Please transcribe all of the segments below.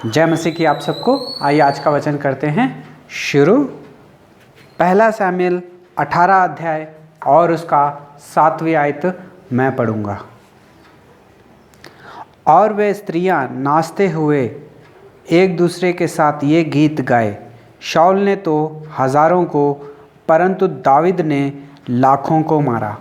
जय मसीह की आप सबको। आइए आज का वचन करते हैं शुरू। पहला शमूएल 18 अध्याय और उसका 7वीं आयत मैं पढ़ूंगा। और वे स्त्रियां नाचते हुए एक दूसरे के साथ ये गीत गाए, शाऊल ने तो हज़ारों को परंतु दाऊद ने लाखों को मारा।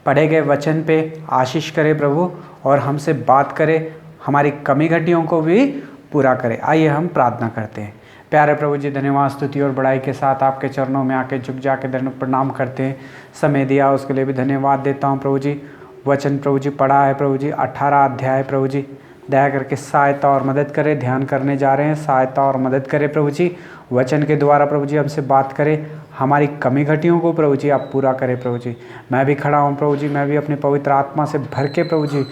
पढ़े गए वचन पे आशीष करे प्रभु और हमसे बात करे, हमारी कमी घटियों को भी पूरा करे। आइए हम प्रार्थना करते हैं। प्यारे प्रभु जी, धन्यवाद स्तुति और बड़ाई के साथ आपके चरणों में आके झुक जाके दंड प्रणाम करते हैं। समय दिया उसके लिए भी धन्यवाद देता हूँ प्रभु जी। वचन प्रभु जी पढ़ा है प्रभु जी, 18 अध्याय प्रभु जी, दया करके सहायता और मदद करें। ध्यान करने जा रहे हैं, सहायता और मदद करें प्रभु जी। वचन के द्वारा प्रभु जी हमसे बात करें, हमारी कमी घटियों को प्रभु जी आप पूरा करें प्रभु जी। मैं भी खड़ा हूँ प्रभु जी, मैं भी अपनी पवित्र आत्मा से भर के प्रभु जी,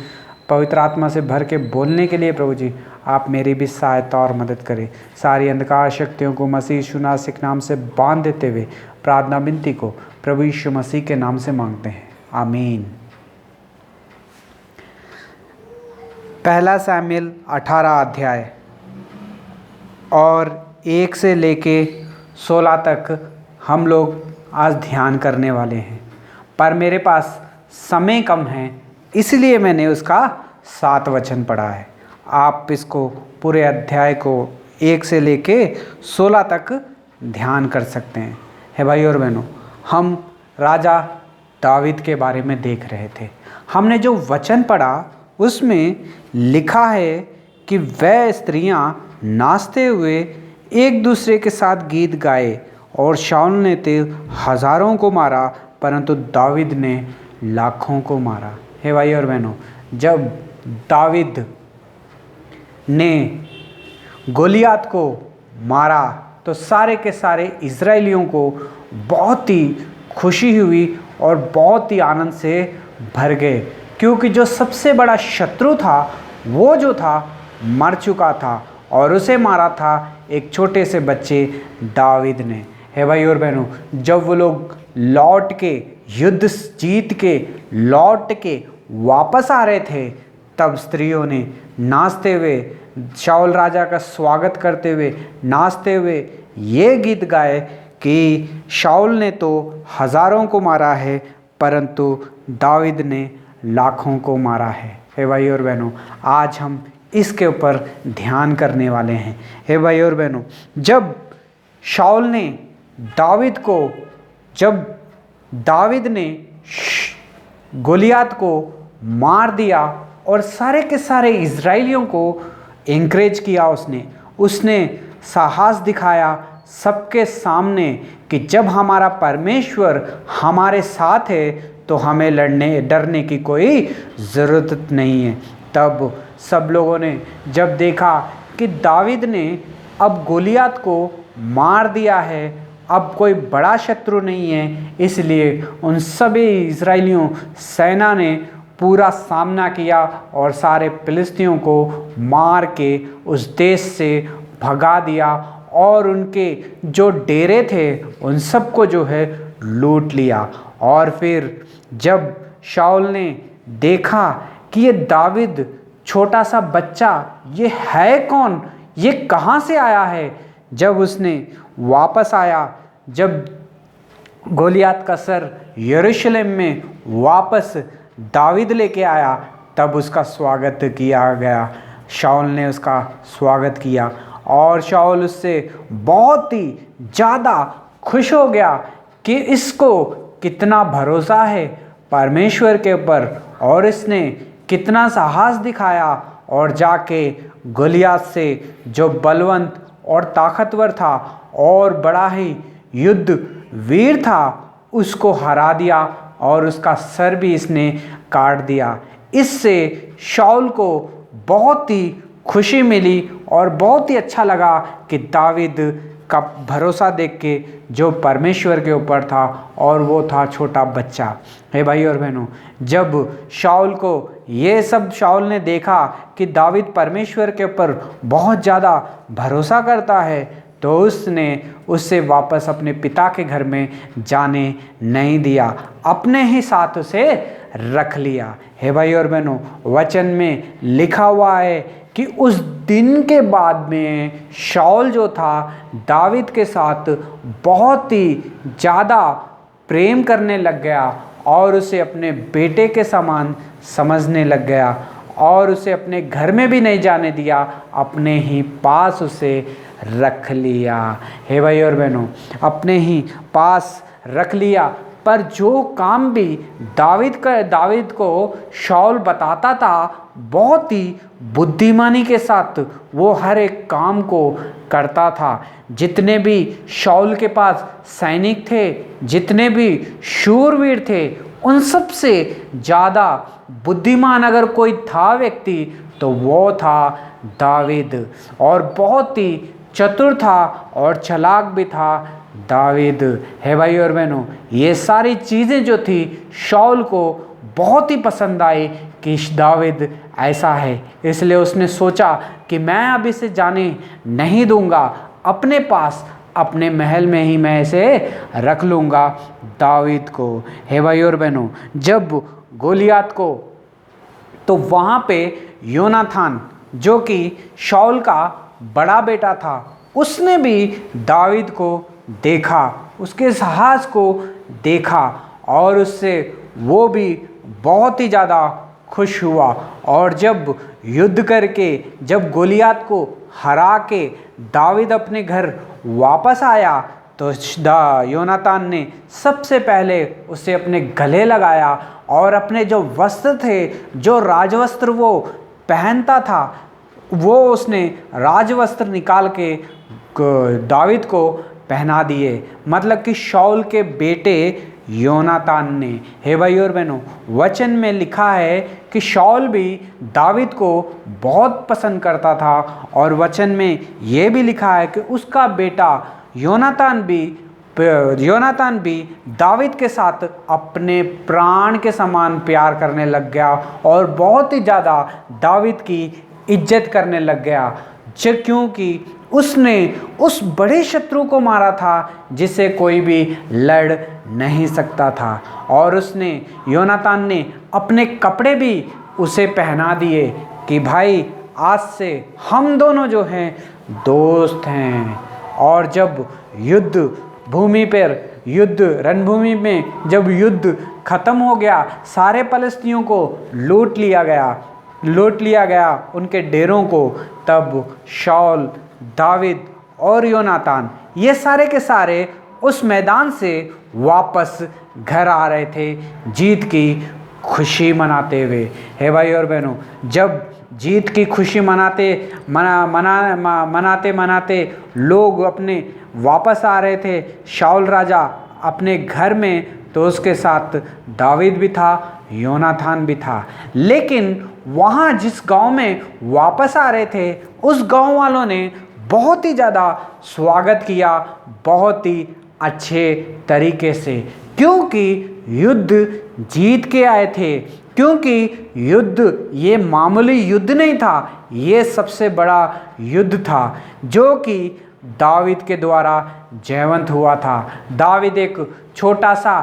पवित्र आत्मा से भर के बोलने के लिए प्रभु जी आप मेरी भी सहायता और मदद करें। सारी अंधकार शक्तियों को मसीह यीशु नासरी के नाम से बांध देते हुए प्रार्थना विनती को प्रभु यीशु मसीह के नाम से मांगते हैं, आमीन। पहला शमूएल 18 अध्याय और 1 से लेके 16 तक हम लोग आज ध्यान करने वाले हैं, पर मेरे पास समय कम है इसलिए मैंने उसका 7 वचन पढ़ा है। आप इसको पूरे अध्याय को 1 से लेके 16 तक ध्यान कर सकते हैं। है भाई और बहनों, हम राजा दाऊद के बारे में देख रहे थे। हमने जो वचन पढ़ा उसमें लिखा है कि वह स्त्रियां नाचते हुए एक दूसरे के साथ गीत गाए और शाऊल ने तो हज़ारों को मारा परंतु दाऊद ने लाखों को मारा। हे भाई और बहनों, जब दाऊद ने गोलियात को मारा तो सारे के सारे इज़राइलियों को बहुत ही खुशी हुई और बहुत ही आनंद से भर गए, क्योंकि जो सबसे बड़ा शत्रु था वो जो था मर चुका था और उसे मारा था एक छोटे से बच्चे दाऊद ने। है भाई और बहनों, जब वो लोग लौट के युद्ध जीत के लौट के वापस आ रहे थे तब स्त्रियों ने नाचते हुए शाऊल राजा का स्वागत करते हुए नाचते हुए ये गीत गाए कि शाऊल ने तो हज़ारों को मारा है परंतु दाऊद ने लाखों को मारा है। हे भाई और बहनों, आज हम इसके ऊपर ध्यान करने वाले हैं। हे भाई और बहनों, जब शाऊल ने दाऊद ने गोलियात को मार दिया और सारे के सारे इज़राइलियों को एनकरेज किया, उसने साहस दिखाया सबके सामने कि जब हमारा परमेश्वर हमारे साथ है तो हमें डरने की कोई ज़रूरत नहीं है। तब सब लोगों ने जब देखा कि दाऊद ने अब गोलियात को मार दिया है, अब कोई बड़ा शत्रु नहीं है, इसलिए उन सभी इज़राइलियों सेना ने पूरा सामना किया और सारे फिलिस्तियों को मार के उस देश से भगा दिया और उनके जो डेरे थे उन सबको जो है लूट लिया। और फिर जब शाऊल ने देखा कि ये दाऊद छोटा सा बच्चा, ये है कौन, ये कहाँ से आया है, जब उसने वापस आया, जब गोलियात का सर यरूशलेम में वापस दाऊद लेके आया तब उसका स्वागत किया गया। शाऊल ने उसका स्वागत किया और शाऊल उससे बहुत ही ज़्यादा खुश हो गया कि इसको कितना भरोसा है परमेश्वर के ऊपर और इसने कितना साहस दिखाया और जाके गोलियात से जो बलवंत और ताकतवर था और बड़ा ही युद्ध वीर था उसको हरा दिया और उसका सर भी इसने काट दिया। इससे शाऊल को बहुत ही खुशी मिली और बहुत ही अच्छा लगा कि दाऊद का भरोसा देख के जो परमेश्वर के ऊपर था और वो था छोटा बच्चा। हे भाई और बहनों, जब शाऊल ने देखा कि दाऊद परमेश्वर के ऊपर बहुत ज़्यादा भरोसा करता है तो उसने उससे वापस अपने पिता के घर में जाने नहीं दिया, अपने ही साथ उसे रख लिया। हे भाई और बहनों, वचन में लिखा हुआ है कि उस दिन के बाद में शाऊल जो था दावीद के साथ बहुत ही ज़्यादा प्रेम करने लग गया और उसे अपने बेटे के समान समझने लग गया और उसे अपने घर में भी नहीं जाने दिया, अपने ही पास उसे रख लिया। हे भाई और बहनों, अपने ही पास रख लिया। पर जो काम भी दावीद को शाऊल बताता था, बहुत ही बुद्धिमानी के साथ वो हर एक काम को करता था। जितने भी शाऊल के पास सैनिक थे, जितने भी शूरवीर थे, उन सब से ज़्यादा बुद्धिमान अगर कोई था व्यक्ति तो वो था दावीद, और बहुत ही चतुर था और चालाक भी था दावीद। है भाई और बहनों, ये सारी चीज़ें जो थी शाऊल को बहुत ही पसंद आई कि दावीद ऐसा है, इसलिए उसने सोचा कि मैं अब इसे जाने नहीं दूंगा, अपने पास अपने महल में ही मैं इसे रख लूँगा दावीद को। हे भाई और बहनों, जब गोलियात को, तो वहाँ पे योनाथान जो कि शाऊल का बड़ा बेटा था, उसने भी दावीद को देखा, उसके साहस को देखा और उससे वो भी बहुत ही ज़्यादा खुश हुआ। और जब युद्ध करके, जब गोलियात को हरा के दावीद अपने घर वापस आया, तो योनातान ने सबसे पहले उसे अपने गले लगाया और अपने जो वस्त्र थे, जो राजवस्त्र वो पहनता था, वो उसने राजवस्त्र निकाल के दावीद को पहना दिए। मतलब कि शाऊल के बेटे योनातान ने। हे भाई और बहनों, वचन में लिखा है कि शाऊल भी दावीद को बहुत पसंद करता था, और वचन में ये भी लिखा है कि उसका बेटा योनातान भी दावीद के साथ अपने प्राण के समान प्यार करने लग गया और बहुत ही ज़्यादा दावीद की इज्जत करने लग गया, क्योंकि उसने उस बड़े शत्रु को मारा था जिसे कोई भी लड़ नहीं सकता था। और उसने, योनातान ने अपने कपड़े भी उसे पहना दिए कि भाई आज से हम दोनों जो हैं दोस्त हैं। और जब युद्ध भूमि पर, युद्ध रणभूमि में जब युद्ध खत्म हो गया, सारे फलस्तीनियों को लूट लिया गया उनके डेरों को, तब शाऊल, दावीद और योनातान ये सारे के सारे उस मैदान से वापस घर आ रहे थे जीत की खुशी मनाते हुए। हे भाई और बहनों, जब जीत की खुशी मनाते लोग अपने वापस आ रहे थे, शाऊल राजा अपने घर में, तो उसके साथ दावीद भी था, योनातान भी था। लेकिन वहाँ जिस गांव में वापस आ रहे थे, उस गांव वालों ने बहुत ही ज़्यादा स्वागत किया, बहुत ही अच्छे तरीके से, क्योंकि युद्ध जीत के आए थे। क्योंकि युद्ध ये मामूली युद्ध नहीं था, ये सबसे बड़ा युद्ध था जो कि दावीद के द्वारा जयवंत हुआ था। दावीद एक छोटा सा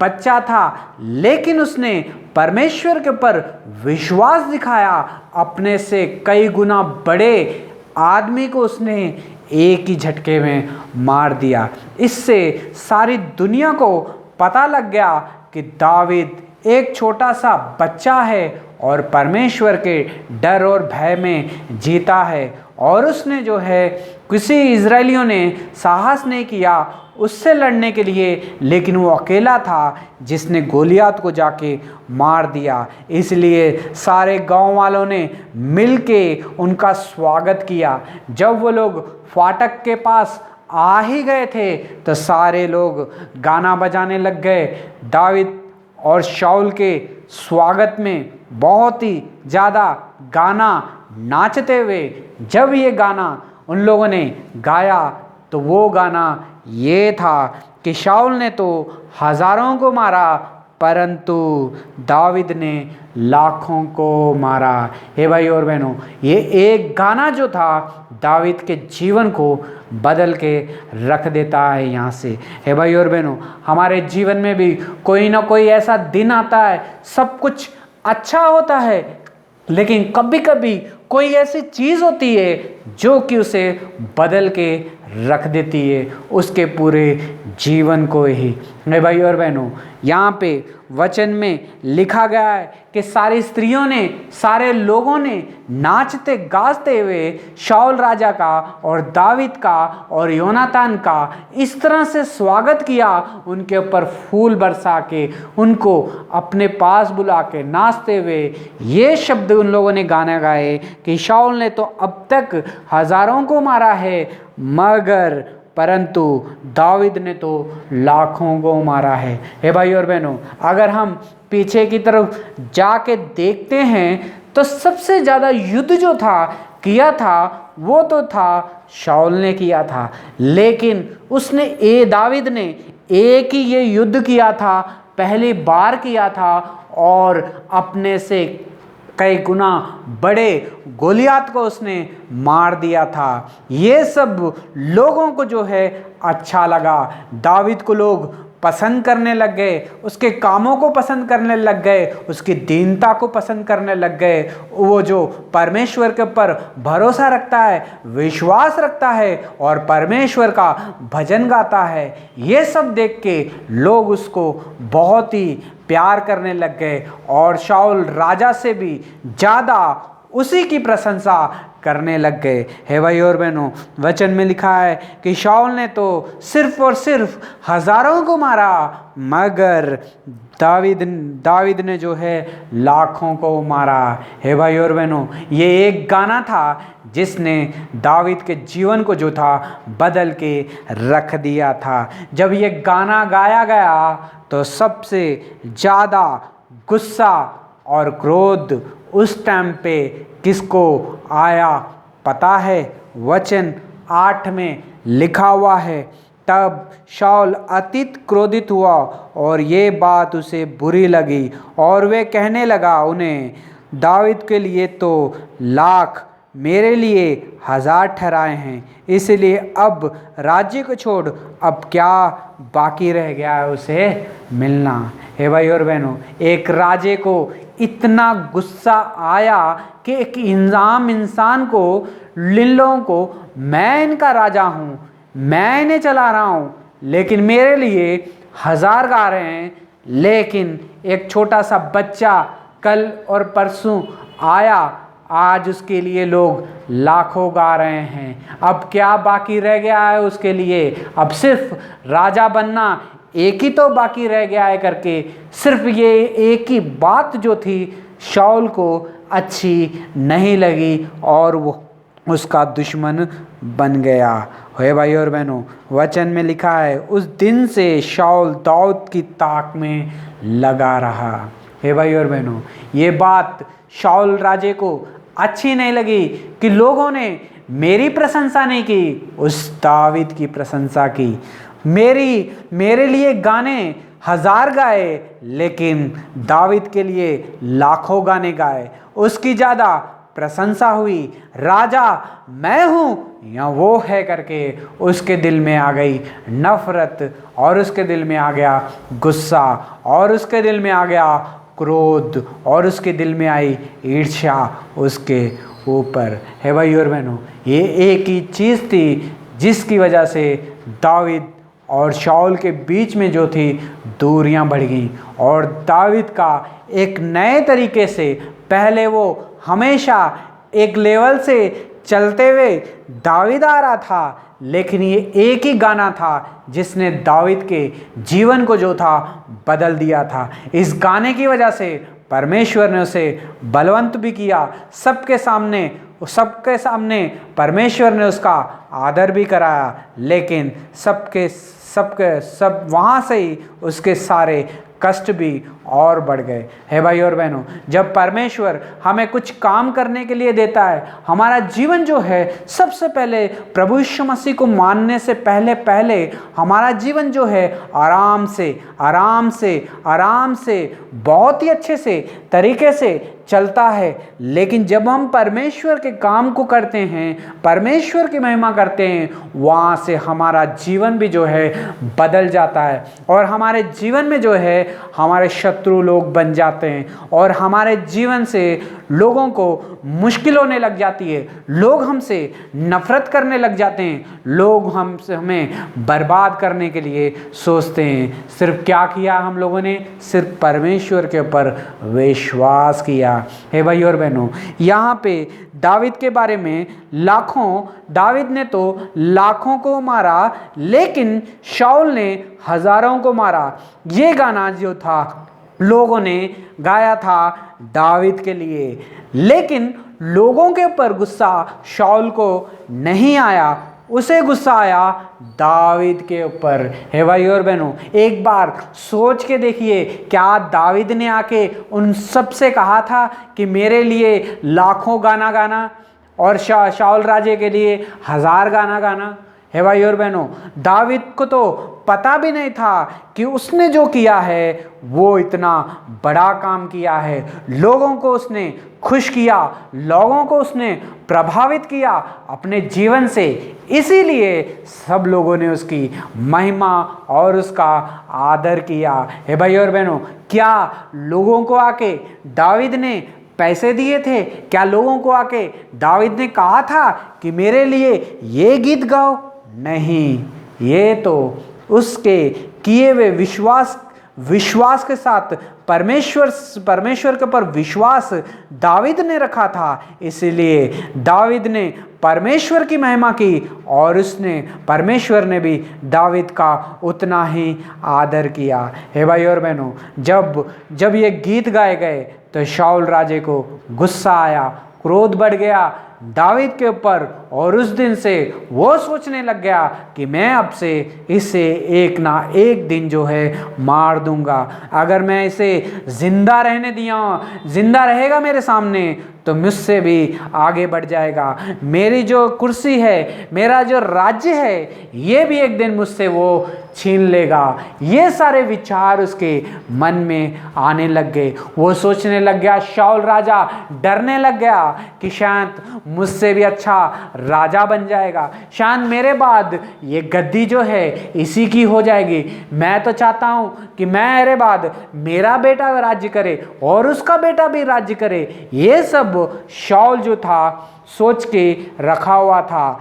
बच्चा था, लेकिन उसने परमेश्वर के ऊपर विश्वास दिखाया। अपने से कई गुना बड़े आदमी को उसने एक ही झटके में मार दिया। इससे सारी दुनिया को पता लग गया कि दावीद एक छोटा सा बच्चा है और परमेश्वर के डर और भय में जीता है। और उसने जो है, किसी इजरायलियों ने साहस नहीं किया उससे लड़ने के लिए, लेकिन वो अकेला था जिसने गोलियात को जाके मार दिया। इसलिए सारे गांव वालों ने मिलके उनका स्वागत किया। जब वो लोग फाटक के पास आ ही गए थे तो सारे लोग गाना बजाने लग गए। दावीद और शाऊल के स्वागत में बहुत ही ज़्यादा गाना नाचते हुए, जब ये गाना उन लोगों ने गाया तो वो गाना ये था कि शाऊल ने तो हज़ारों को मारा परंतु दाविद ने लाखों को मारा। हे भाई और बहनों, ये एक गाना जो था दाविद के जीवन को बदल के रख देता है यहाँ से। हे भाई और बहनों, हमारे जीवन में भी कोई ना कोई ऐसा दिन आता है, सब कुछ अच्छा होता है, लेकिन कभी कभी कोई ऐसी चीज़ होती है जो कि उसे बदल के रख देती है, उसके पूरे जीवन को ही। मेरे भाई और बहनों, यहाँ पे वचन में लिखा गया है कि सारी स्त्रियों ने, सारे लोगों ने नाचते गाते हुए शाऊल राजा का और दाविद का और योनातान का इस तरह से स्वागत किया, उनके ऊपर फूल बरसा के, उनको अपने पास बुला के नाचते हुए ये शब्द उन लोगों ने गाना गाए कि शाऊल ने तो अब तक हजारों को मारा है, मगर परंतु दाविद ने तो लाखों को मारा है। हे भाई और बहनों, अगर हम पीछे की तरफ जाके देखते हैं तो सबसे ज़्यादा युद्ध जो था किया था वो तो था शाऊल ने किया था, लेकिन उसने दाविद ने एक ही ये युद्ध किया था, पहली बार किया था, और अपने से कई गुना बड़े गोलियात को उसने मार दिया था। ये सब लोगों को जो है अच्छा लगा, दाविद को लोग पसंद करने लग गए, उसके कामों को पसंद करने लग गए, उसकी दीनता को पसंद करने लग गए। वो जो परमेश्वर के ऊपर भरोसा रखता है, विश्वास रखता है और परमेश्वर का भजन गाता है, ये सब देख के लोग उसको बहुत ही प्यार करने लग गए और शाऊल राजा से भी ज़्यादा उसी की प्रशंसा करने लग गए। हे भाई और बहनों, वचन में लिखा है कि शाऊल ने तो सिर्फ और सिर्फ हजारों को मारा, मगर दाविद ने जो है लाखों को मारा। हे भाई और बहनों, ये एक गाना था जिसने दाविद के जीवन को जो था बदल के रख दिया था। जब ये गाना गाया गया तो सबसे ज़्यादा गुस्सा और क्रोध उस टाइम पे किसको आया पता है? वचन 8 में लिखा हुआ है, तब शाऊल अत्यंत क्रोधित हुआ और ये बात उसे बुरी लगी और वे कहने लगा उन्हें, दाविद के लिए तो लाख, मेरे लिए 1000 ठहराए हैं, इसलिए अब राज्य को छोड़ अब क्या बाकी रह गया है उसे मिलना। हे भाई और बहनों, एक राजे को इतना गुस्सा आया कि एक इंसान को, इन लोगों को, मैं इनका राजा हूँ, मैं इन्हें चला रहा हूँ, लेकिन मेरे लिए 1000 गा रहे हैं, लेकिन एक छोटा सा बच्चा कल और परसों आया, आज उसके लिए लोग लाखों गा रहे हैं। अब क्या बाकी रह गया है उसके लिए? अब सिर्फ राजा बनना एक ही तो बाकी रह गया है करके, सिर्फ ये एक ही बात जो थी शाऊल को अच्छी नहीं लगी और वो उसका दुश्मन बन गया। हे भाई और बहनों, वचन में लिखा है, उस दिन से शाऊल दाऊद की ताक में लगा रहा। हे भाई और बहनों, ये बात शाऊल राजे को अच्छी नहीं लगी कि लोगों ने मेरी प्रशंसा नहीं की, उस दाविद की प्रशंसा की। मेरे लिए गाने 1000 गाए, लेकिन दाविद के लिए लाखों गाने गाए, उसकी ज़्यादा प्रशंसा हुई। राजा मैं हूँ या वो है करके उसके दिल में आ गई नफरत, और उसके दिल में आ गया गुस्सा, और उसके दिल में आ गया क्रोध, और उसके दिल में आई ईर्ष्या उसके ऊपर। है भाई और बहनों, ये एक ही चीज़ थी जिसकी वजह से दाविद और शाऊल के बीच में जो थी दूरियां बढ़ गईं, और दाविद का एक नए तरीके से, पहले वो हमेशा एक लेवल से चलते हुए दाविद आ रहा था, लेकिन ये एक ही गाना था जिसने दाविद के जीवन को जो था बदल दिया था। इस गाने की वजह से परमेश्वर ने उसे बलवंत भी किया, सबके सामने परमेश्वर ने उसका आदर भी कराया, लेकिन सब वहाँ से ही उसके सारे कष्ट भी और बढ़ गए। है भाई और बहनों, जब परमेश्वर हमें कुछ काम करने के लिए देता है, हमारा जीवन जो है सबसे पहले प्रभु यीशु मसीह को मानने से पहले हमारा जीवन जो है आराम से बहुत ही अच्छे से तरीके से चलता है। लेकिन जब हम परमेश्वर के काम को करते हैं, परमेश्वर की महिमा करते हैं, वहाँ से हमारा जीवन भी जो है बदल जाता है और हमारे जीवन में जो है हमारे शत्रु लोग बन जाते हैं और हमारे जीवन से लोगों को मुश्किल होने लग जाती है। लोग हमसे नफरत करने लग जाते हैं, लोग हमें बर्बाद करने के लिए सोचते हैं। सिर्फ क्या किया हम लोगों ने? सिर्फ परमेश्वर के ऊपर विश्वास किया। हे भाई और बहनों, यहाँ पे दावीद के बारे में दावीद ने तो लाखों को मारा, लेकिन शाऊल ने हजारों को मारा। ये गाना जो था लोगों ने गाया था दावीद के लिए, लेकिन लोगों के ऊपर गुस्सा शाऊल को नहीं आया, उसे गुस्सा आया दावीद के ऊपर। हे भाई और बहनों, एक बार सोच के देखिए, क्या दावीद ने आके उन सब से कहा था कि मेरे लिए लाखों गाना गाना और शाऊल राजे के लिए 1000 गाना गाना? हे भाई और बहनों, दावीद को तो पता भी नहीं था कि उसने जो किया है वो इतना बड़ा काम किया है। लोगों को उसने खुश किया, लोगों को उसने प्रभावित किया अपने जीवन से, इसीलिए सब लोगों ने उसकी महिमा और उसका आदर किया। हे भाई और बहनों, क्या लोगों को आके दावीद ने पैसे दिए थे? क्या लोगों को आके दावीद ने कहा था कि मेरे लिए ये गीत गाओ? नहीं, ये तो उसके किए हुए विश्वास के साथ परमेश्वर के ऊपर विश्वास दावीद ने रखा था, इसलिए दावीद ने परमेश्वर की महिमा की और परमेश्वर ने भी दावीद का उतना ही आदर किया। हे भाई और बहनों, जब ये गीत गाए गए तो शाऊल राजे को गुस्सा आया, क्रोध बढ़ गया दावीद के ऊपर, और उस दिन से वो सोचने लग गया कि मैं अब से इसे एक ना एक दिन जो है मार दूंगा। अगर मैं इसे जिंदा रहेगा मेरे सामने तो मुझसे भी आगे बढ़ जाएगा। मेरी जो कुर्सी है, मेरा जो राज्य है, ये भी एक दिन मुझसे वो छीन लेगा। ये सारे विचार उसके मन में आने लग गए। वो सोचने लग गया, शाऊल राजा डरने लग गया कि शायद मुझसे भी अच्छा राजा बन जाएगा, शायद मेरे बाद ये गद्दी जो है इसी की हो जाएगी। मैं तो चाहता हूँ कि मेरे बाद मेरा बेटा राज्य करे और उसका बेटा भी राज्य करे। ये सब शाऊल जो था सोच के रखा हुआ था,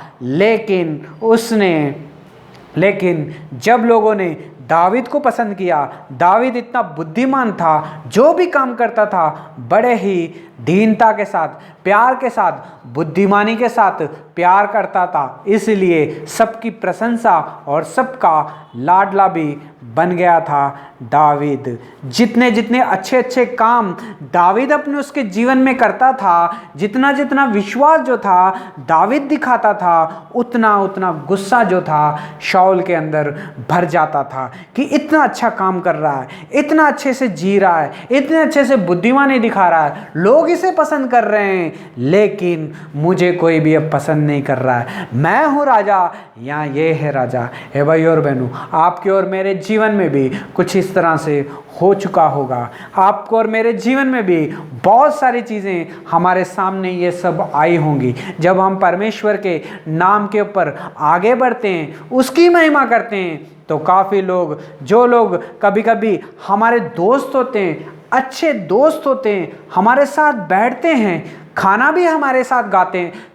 लेकिन जब लोगों ने दावीद को पसंद किया, दावीद इतना बुद्धिमान था, जो भी काम करता था बड़े ही दीनता के साथ, प्यार के साथ, बुद्धिमानी के साथ प्यार करता था, इसलिए सबकी प्रशंसा और सबका लाडला भी बन गया था दावीद। जितने अच्छे काम दावीद अपने उसके जीवन में करता था, जितना विश्वास जो था दावीद दिखाता था, उतना गुस्सा जो था शाऊल के अंदर भर जाता था कि इतना अच्छा काम कर रहा है, इतना अच्छे से जी रहा है, इतने अच्छे से बुद्धिमानी दिखा रहा है, लोग इसे पसंद कर रहे हैं, लेकिन मुझे कोई भी अब पसंद नहीं कर रहा है। मैं हूँ राजा या ये है राजा। हे भाई और बहनों, आपके और मेरे जीवन में भी कुछ इस तरह से हो चुका होगा। आपको और मेरे जीवन में भी बहुत सारी चीज़ें हमारे सामने ये सब आई होंगी। जब हम परमेश्वर के नाम के ऊपर आगे बढ़ते हैं, उसकी महिमा करते हैं, तो काफ़ी लोग, जो लोग कभी कभी हमारे दोस्त होते हैं, अच्छे दोस्त होते हैं, हमारे साथ बैठते हैं, खाना भी हमारे साथ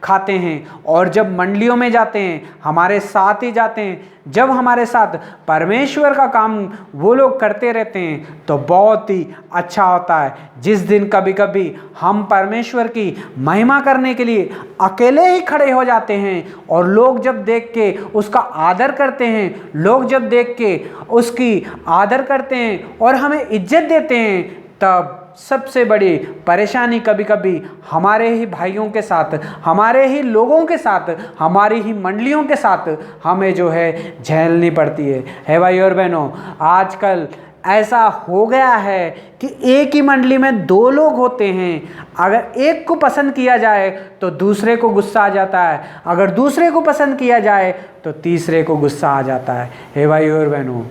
खाते हैं, और जब मंडलियों में जाते हैं हमारे साथ ही जाते हैं, जब हमारे साथ परमेश्वर का काम वो लोग करते रहते हैं, तो बहुत ही अच्छा होता है। जिस दिन कभी कभी हम परमेश्वर की महिमा करने के लिए अकेले ही खड़े हो जाते हैं, और लोग जब देख के उसका आदर करते हैं, लोग जब देख के उसकी आदर करते हैं और हमें इज्जत देते हैं, तब सबसे बड़ी परेशानी कभी कभी हमारे ही भाइयों के साथ, हमारे ही लोगों के साथ, हमारी ही मंडलियों के साथ हमें जो है झेलनी पड़ती है। हे भाई और बहनों, आजकल ऐसा हो गया है कि एक ही मंडली में दो लोग होते हैं, अगर एक को पसंद किया जाए तो दूसरे को गुस्सा आ जाता है, अगर दूसरे को पसंद किया जाए तो तीसरे को गुस्सा आ जाता है। हे भाइयों और बहनों,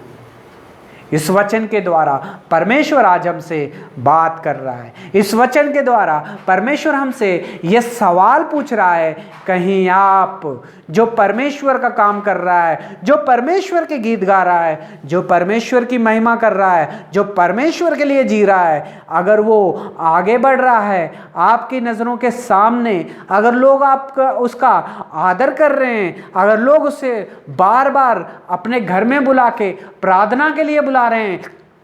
इस वचन के द्वारा परमेश्वर आज हमसे बात कर रहा है। इस वचन के द्वारा परमेश्वर हमसे यह सवाल पूछ रहा है, कहीं आप जो परमेश्वर का काम कर रहा है, जो परमेश्वर के गीत गा रहा है, जो परमेश्वर की महिमा कर रहा है, जो परमेश्वर के लिए जी रहा है, अगर वो आगे बढ़ रहा है आपकी नज़रों के सामने, अगर लोग आपका उसका आदर कर रहे हैं, अगर लोग उसे बार बार अपने घर में बुला के प्रार्थना के लिए बुला रहे हैं,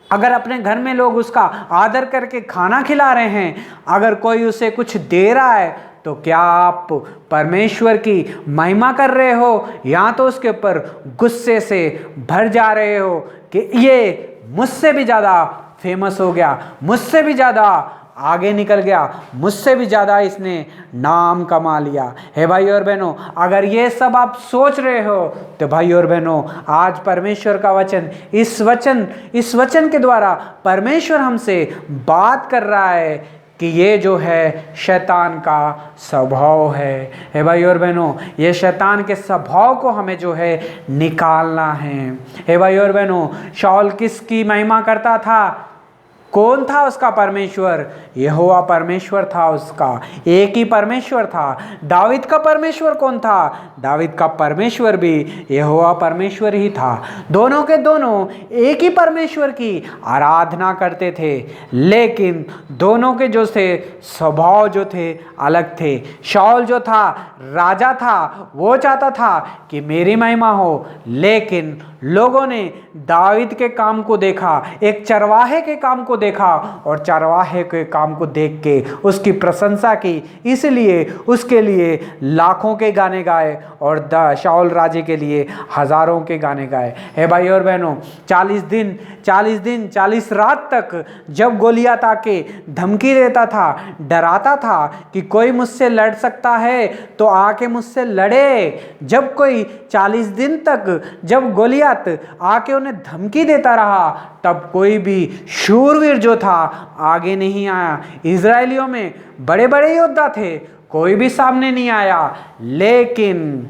अगर अपने घर में लोग उसका आदर करके खाना खिला रहे हैं, अगर कोई उसे कुछ दे रहा है, तो क्या आप परमेश्वर की महिमा कर रहे हो या तो उसके ऊपर गुस्से से भर जा रहे हो कि ये मुझसे भी ज़्यादा फेमस हो गया, मुझसे भी ज़्यादा आगे निकल गया, मुझसे भी ज़्यादा इसने नाम कमा लिया। हे भाई और बहनों, अगर ये सब आप सोच रहे हो तो भाई और बहनों, आज परमेश्वर का वचन, इस वचन के द्वारा परमेश्वर हमसे बात कर रहा है कि ये जो है शैतान का स्वभाव है। हे भाई और बहनों, ये शैतान के स्वभाव को हमें जो है निकालना है। हे भाई और बहनों, शाऊल किसकी महिमा करता था? कौन था उसका परमेश्वर? यहोवा परमेश्वर था उसका, एक ही परमेश्वर था। दावीद का परमेश्वर कौन था? दावीद का परमेश्वर भी यहोवा परमेश्वर ही था। दोनों के दोनों एक ही परमेश्वर की आराधना करते थे, लेकिन दोनों के जो थे स्वभाव जो थे अलग थे। शाऊल जो था राजा था, वो चाहता था कि मेरी महिमा हो, लेकिन लोगों ने दावीद के काम को देखा, एक चरवाहे के काम को देखा और चरवाहे के काम को देख के उसकी प्रशंसा की, इसलिए उसके लिए लाखों के गाने गाए और शाऊल राजे के लिए हजारों के गाने गाए। हे भाई और बहनों, 40 रात तक जब गोलियत आके धमकी देता था, डराता था कि कोई मुझसे लड़ सकता है तो आके मुझसे लड़े, जब कोई 40 दिन तक जब गोलियत आके उन्हें धमकी देता रहा, तब कोई भी शूरवीर जो था आगे नहीं आया। इजरायलियों में बड़े बड़े योद्धा थे, कोई भी सामने नहीं आया, लेकिन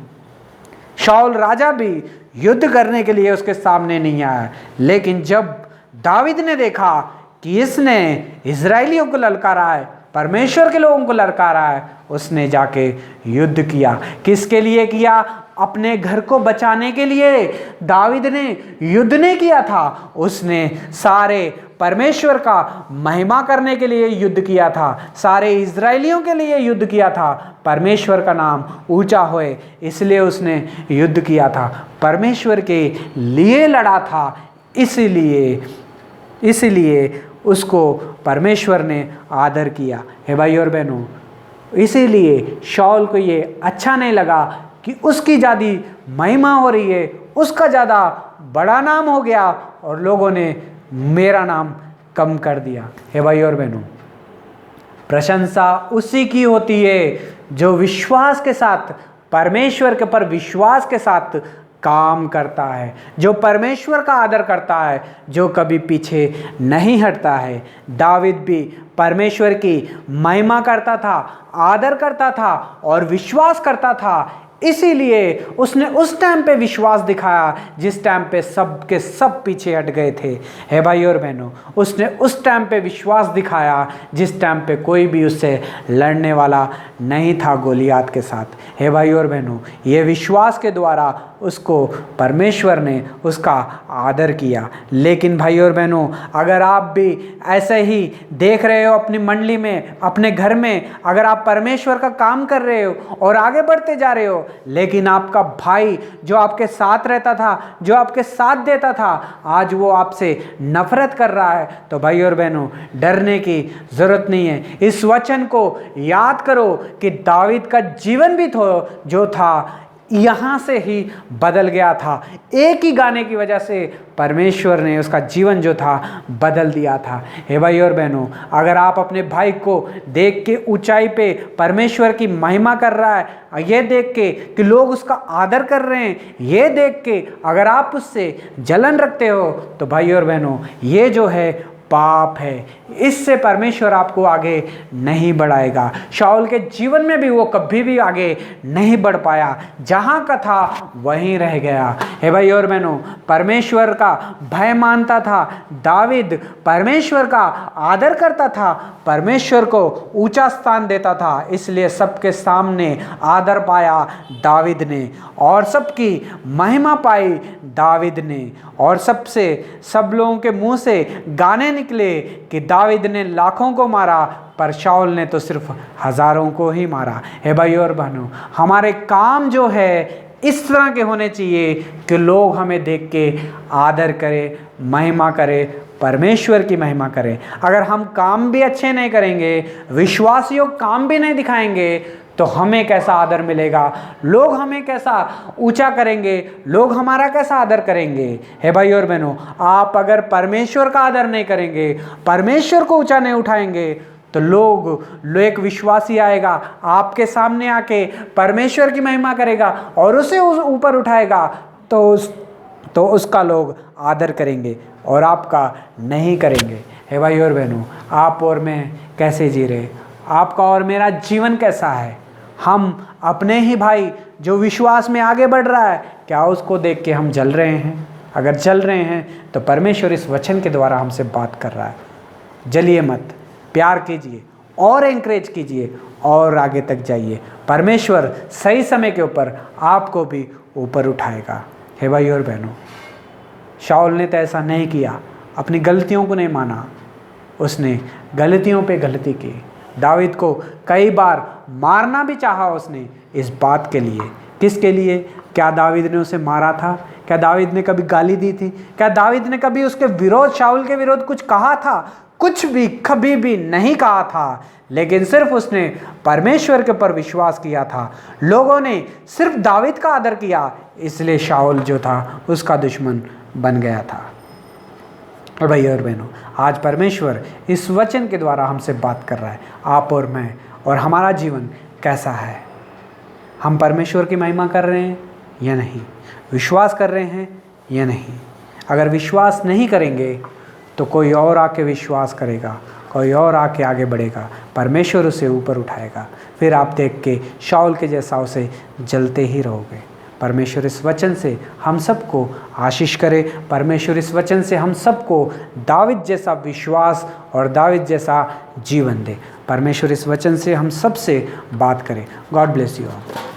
शाऊल राजा भी युद्ध करने के लिए उसके सामने नहीं आया। लेकिन जब दावीद ने देखा कि इसने इजरायलियों को ललकारा है, परमेश्वर के लोगों को ललकारा है, उसने जाके युद्ध किया। किसके लिए किया? अपने घर को बचाने के लिए दावीद ने युद्ध नहीं किया था, उसने सारे परमेश्वर का महिमा करने के लिए युद्ध किया था, सारे इजरायलियों के लिए युद्ध किया था, परमेश्वर का नाम ऊंचा होए इसलिए उसने युद्ध किया था, परमेश्वर के लिए लड़ा था, इसीलिए उसको परमेश्वर ने आदर किया। हे भाई और बहनों, इसीलिए शाऊल को ये अच्छा नहीं लगा कि उसकी ज़्यादा महिमा हो रही है, उसका ज़्यादा बड़ा नाम हो गया और लोगों ने मेरा नाम कम कर दिया। हे भाई और बहनों, प्रशंसा उसी की होती है जो विश्वास के साथ, परमेश्वर के ऊपर विश्वास के साथ काम करता है, जो परमेश्वर का आदर करता है, जो कभी पीछे नहीं हटता है। दावीद भी परमेश्वर की महिमा करता था, आदर करता था और विश्वास करता था, इसीलिए उसने उस टाइम पे विश्वास दिखाया जिस टाइम पे सब के सब पीछे हट गए थे। हे भाई और बहनों, उसने उस टाइम पे विश्वास दिखाया जिस टाइम पे कोई भी उससे लड़ने वाला नहीं था गोलियत के साथ। हे भाई और बहनों, ये विश्वास के द्वारा उसको परमेश्वर ने उसका आदर किया। लेकिन भाई और बहनों, अगर आप भी ऐसे ही देख रहे हो अपनी मंडली में, अपने घर में, अगर आप परमेश्वर का काम कर रहे हो और आगे बढ़ते जा रहे हो, लेकिन आपका भाई जो आपके साथ रहता था, जो आपके साथ देता था, आज वो आपसे नफरत कर रहा है, तो भाई और बहनों डरने की जरूरत नहीं है। इस वचन को याद करो कि दावीद का जीवन भी जो था यहाँ से ही बदल गया था। एक ही गाने की वजह से परमेश्वर ने उसका जीवन जो था बदल दिया था। हे भाई और बहनों, अगर आप अपने भाई को देख के ऊंचाई पे परमेश्वर की महिमा कर रहा है, ये देख के कि लोग उसका आदर कर रहे हैं, ये देख के अगर आप उससे जलन रखते हो, तो भाई और बहनों ये जो है पाप है। इससे परमेश्वर आपको आगे नहीं बढ़ाएगा। शाऊल के जीवन में भी वो कभी भी आगे नहीं बढ़ पाया, जहाँ का था वहीं रह गया। हे भाई और बहनों, परमेश्वर का भय मानता था दावीद, परमेश्वर का आदर करता था, परमेश्वर को ऊंचा स्थान देता था, इसलिए सबके सामने आदर पाया दावीद ने और सबकी महिमा पाई दावीद ने। और सब लोगों के मुंह से गाने निकले कि दावीद ने लाखों को मारा, पर शाऊल ने तो सिर्फ हजारों को ही मारा। हे भाई और बहनों, हमारे काम जो है इस तरह के होने चाहिए कि लोग हमें देख के आदर करें, महिमा करें, परमेश्वर की महिमा करें। अगर हम काम भी अच्छे नहीं करेंगे, विश्वासियों काम भी नहीं दिखाएंगे, तो हमें कैसा आदर मिलेगा? लोग हमें कैसा ऊंचा करेंगे? लोग हमारा कैसा आदर करेंगे? हे भाई और बहनों, आप अगर परमेश्वर का आदर नहीं करेंगे, परमेश्वर को ऊंचा नहीं उठाएंगे, तो लोग एक विश्वासी आएगा आपके सामने आके परमेश्वर की महिमा करेगा और उसे ऊपर उठाएगा, तो उसका लोग आदर करेंगे और आपका नहीं करेंगे। हे भाई और बहनों, आप और मैं कैसे जी रहे? आपका और मेरा जीवन कैसा है? हम अपने ही भाई जो विश्वास में आगे बढ़ रहा है, क्या उसको देख के हम जल रहे हैं? अगर जल रहे हैं तो परमेश्वर इस वचन के द्वारा हमसे बात कर रहा है। जलिए मत, प्यार कीजिए और एंकरेज कीजिए और आगे तक जाइए। परमेश्वर सही समय के ऊपर आपको भी ऊपर उठाएगा। हे भाई और बहनों, शाऊल ने तो ऐसा नहीं किया, अपनी गलतियों को नहीं माना, उसने गलतियों पे गलती की। दावीद को कई बार मारना भी चाहा उसने इस बात के लिए। किसके लिए? क्या दावीद ने उसे मारा था? क्या दावीद ने कभी गाली दी थी? क्या दावीद ने कभी उसके विरोध, शाऊल के विरोध कुछ कहा था? कुछ भी, कभी भी नहीं कहा था। लेकिन सिर्फ उसने परमेश्वर के ऊपर विश्वास किया था। लोगों ने सिर्फ दावीद का आदर किया, इसलिए शाऊल जो था उसका दुश्मन बन गया था। और भाई और बहनों, आज परमेश्वर इस वचन के द्वारा हमसे बात कर रहा है, आप और मैं, और हमारा जीवन कैसा है? हम परमेश्वर की महिमा कर रहे हैं या नहीं? विश्वास कर रहे हैं या नहीं? अगर विश्वास नहीं करेंगे तो कोई और आके विश्वास करेगा, कोई और आके आगे बढ़ेगा, परमेश्वर उसे ऊपर उठाएगा। फिर आप देख के शाऊल के जैसा उसे जलते ही रहोगे। परमेश्वर इस वचन से हम सबको आशीष करे। परमेश्वर इस वचन से हम सबको दावीद जैसा विश्वास और दावीद जैसा जीवन दे। परमेश्वर इस वचन से हम सबसे बात करें। God bless you all.